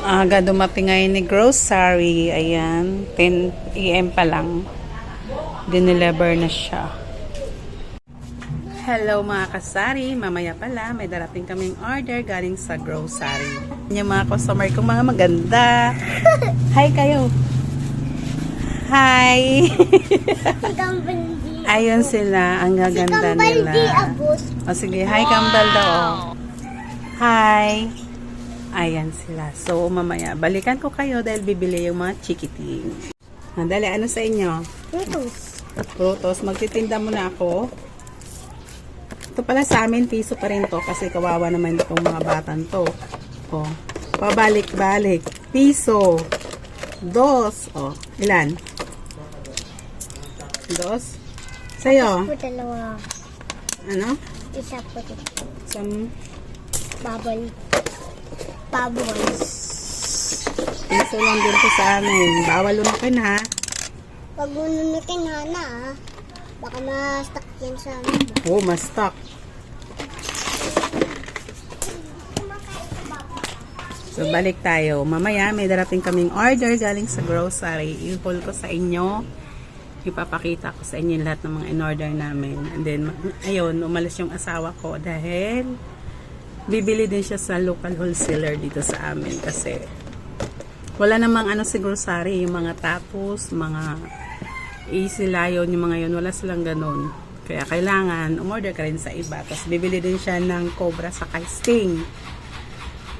Aga dumating ngayon ni grocery. Ayan, 10 AM pa lang. Dineliver na siya. Hello mga kasari. Mamaya pala, may darating kaming order galing sa grocery. Yung mga customer kong mga maganda. Hi kayo. Hi. Ayun sila. Ang gaganda nila. O sige, hi Kambal daw. Hi. Ayan sila. So, mamaya, balikan ko kayo dahil bibili yung mga chikiting. Dali, ano sa inyo? Prutos. Magtitinda muna ako. Ito pala sa amin, piso pa rin to kasi kawawa naman itong mga batan to. O, pabalik-balik. Piso. Dos. O, ilan? Dos. Sa'yo? Po dalawa. Ano? Isa po dito. Some Bubbles. piso lang din to sa amin. Bawal lumakin ha. Pag ununukin hana baka ma-stuck yan sa amin. Oh, ma-stock. So, balik tayo. Mamaya, may darating kaming order galing sa grocery. I-haul ko sa inyo. Ipapakita ko sa inyo lahat ng mga in-order namin. And then, ayun, umalis yung asawa ko dahil bibili din siya sa local wholesaler dito sa amin kasi wala namang ano si grocery, yung mga tapos, mga easy layon, yung mga yun, wala silang ganun. Kaya kailangan umorder ka rin sa iba. Tapos bibili din siya ng Cobra sa Sting.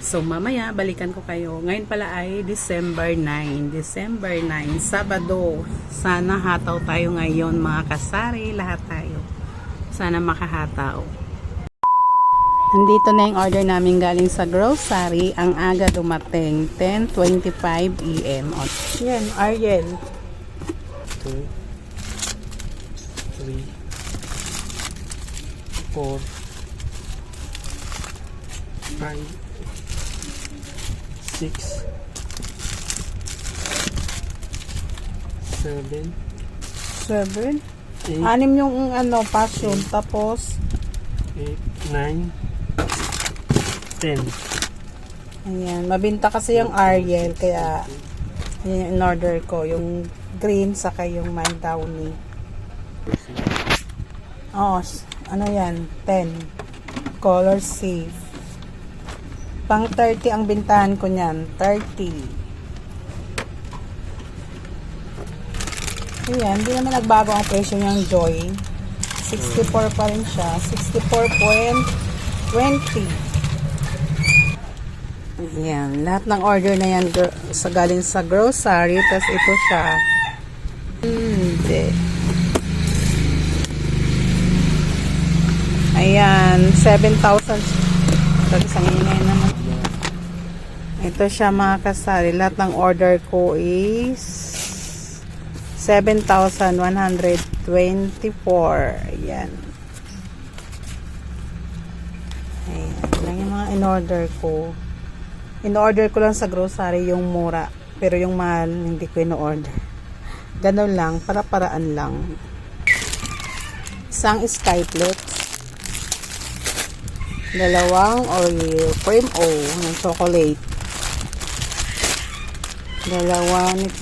So mamaya balikan ko kayo. Ngayon pala ay December 9. December 9, Sabado. Sana hataw tayo ngayon mga kasari, lahat tayo. Sana makahataw. Andito na yung order namin galing sa grocery. Ang aga dumating, 10:25 AM. Yan, Ariel. 2, 3, 4, 5, 6, 7, 7. 8, Anim yung ano, passion. Tapos, 8, 9, 10. ayan. Mabinta kasi yung Ariel. Kaya, yan yung in-order ko. Yung green, saka yung my downy. Oh, ano yan? 10. Color safe. Pang 30 ang bintahan ko niyan. 30. Ayan, hindi naman nagbago ang presyo niyang Joy. 64 pa rin siya. 64.20. Ayan, lahat ng order na yan sa galing sa grocery. Tapos ito siya. Hindi. Ayan, 7,000. Isang ingay naman. Ito siya mga kasari. Lahat ng order ko is 7,124. Ayan. Ayan. Lang yung mga in-order ko. In-order ko lang sa grocery yung mura. Pero yung mahal, hindi ko in-order. Ganun lang. Para-paraan lang. Isang skyplets. Dalawang Oreo cream O ng chocolate.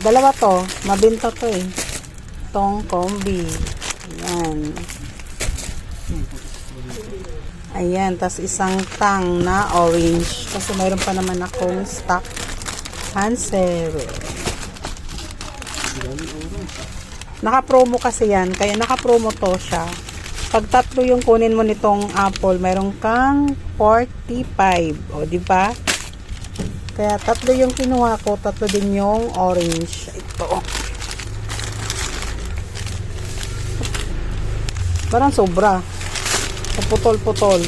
Dalawa to. Mabinta to eh. Tong combi. Ayan. Ayan. Tas isang tang na orange. Kasi mayroon pa naman akong stock Hansel. Naka-promo kasi yan. Kaya naka-promo to siya. Pag tatlo yung kunin mo nitong apple, mayroon kang 45. O, di ba? Kaya tatlo yung kinuha ko, tatlo din yung orange. Ito. Parang sobra. Putol-putol.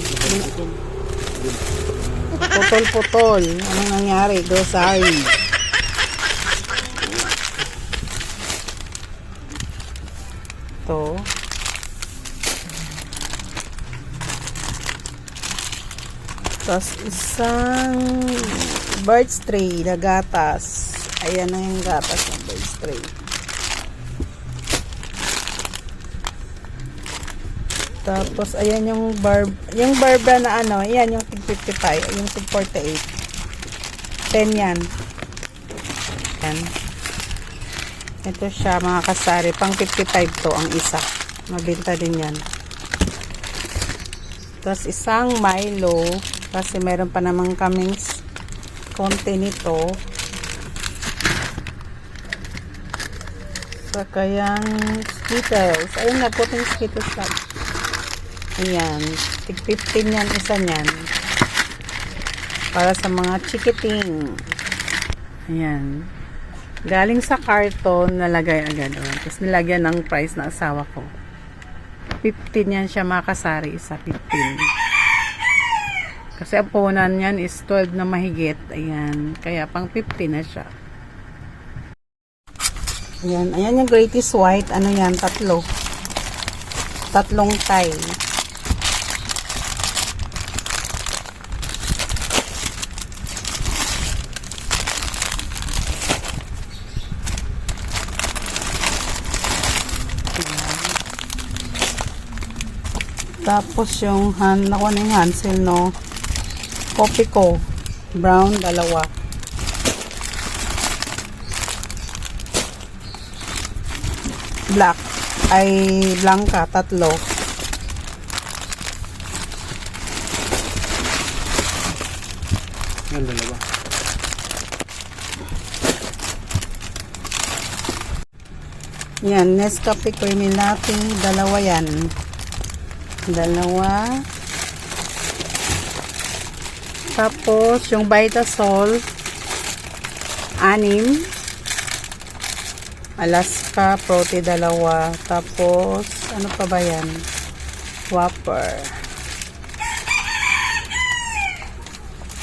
Putol-putol. Anong nangyari? Grocery. Ito. Tapos isang bird's tray na gatas. Ayan na yung gatas ng bird's tray. Tapos ayan yung barbara na ano, ayan yung tig 55, yung tig 48. 10 yan. Yan. Ito siya mga kasari. Pang 55 to ang isa. Mabenta din yan. Tapos isang Milo. Kasi meron pa naman kaming konti nito. Saka yung Skittles. Ayun na, puting Skittles lang. Ayan. Tig 15 yan, isa niyan. Para sa mga chikiting. Ayan. Galing sa karton, nalagay agad. Tapos nilagyan ng price na asawa ko. 15 yan siya mga kasari. Isa 15. Kasi ang puhunan yan is 12 na mahigit. Ayan. Kaya pang 15 na siya. Ayan. Ayan yung greatest white. Ano yan? Tatlo. Tatlong tie. Tapos yung nakuha na yung Hansel, no? Kopi ko. Brown, 2. Black. Ay, Blanca, 3. Yan, 2. Yan, Nescafe Creamy Latte, 2 yan. 2. Tapos, yung Vitasol, 6. Alaska, Prote, 2. Tapos, ano pa ba yan? Whopper.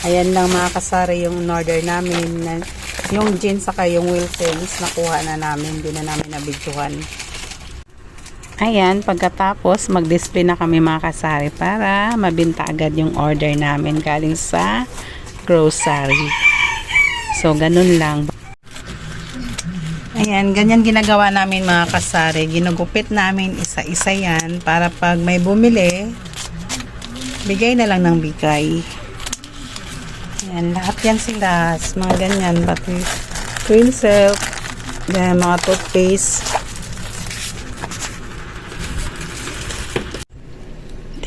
Ayan lang mga kasari yung order namin. Yung jeans saka yung Wilsons, nakuha na namin. Hindi na namin nabidyohan. Ayan, pagkatapos mag-display na kami mga kasari para mabinta agad yung order namin galing sa grocery. So, ganun lang. Ayan, ganyan ginagawa namin mga kasari. Ginugupit namin isa-isa yan para pag may bumili, bigay na lang ng bigay. Ayan, lahat yan sila. Mga ganyan, pati cream silk, mga toothpaste.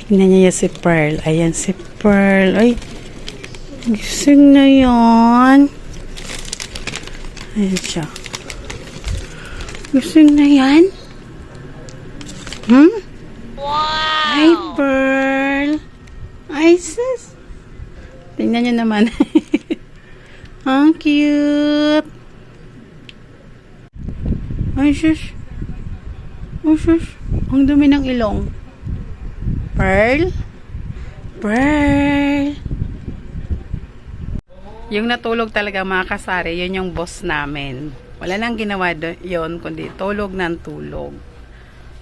Tignan niya si Pearl. Ayan si Pearl. Ay, gising na yan. Ayan siya. Gising na yan? Wow! Hi, Pearl. Ay, sis. Tingnan niyo naman. Ang cute. Ay, sis. Ay, sis. Ang dumi ng ilong. Pearl? Pearl? Yung natulog talaga mga kasari, yun yung boss namin. Wala nang ginawa yun, kundi tulog ng tulog.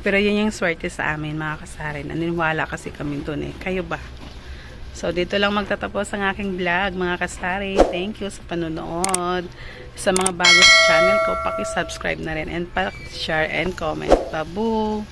Pero yun yung swerte sa amin mga kasari. Naniniwala kasi kami dun eh. Kayo ba? So, dito lang magtatapos ang aking vlog mga kasari. Thank you sa panonood. Sa mga bago sa channel ko, paki-subscribe na rin and paki-share and comment. Babu!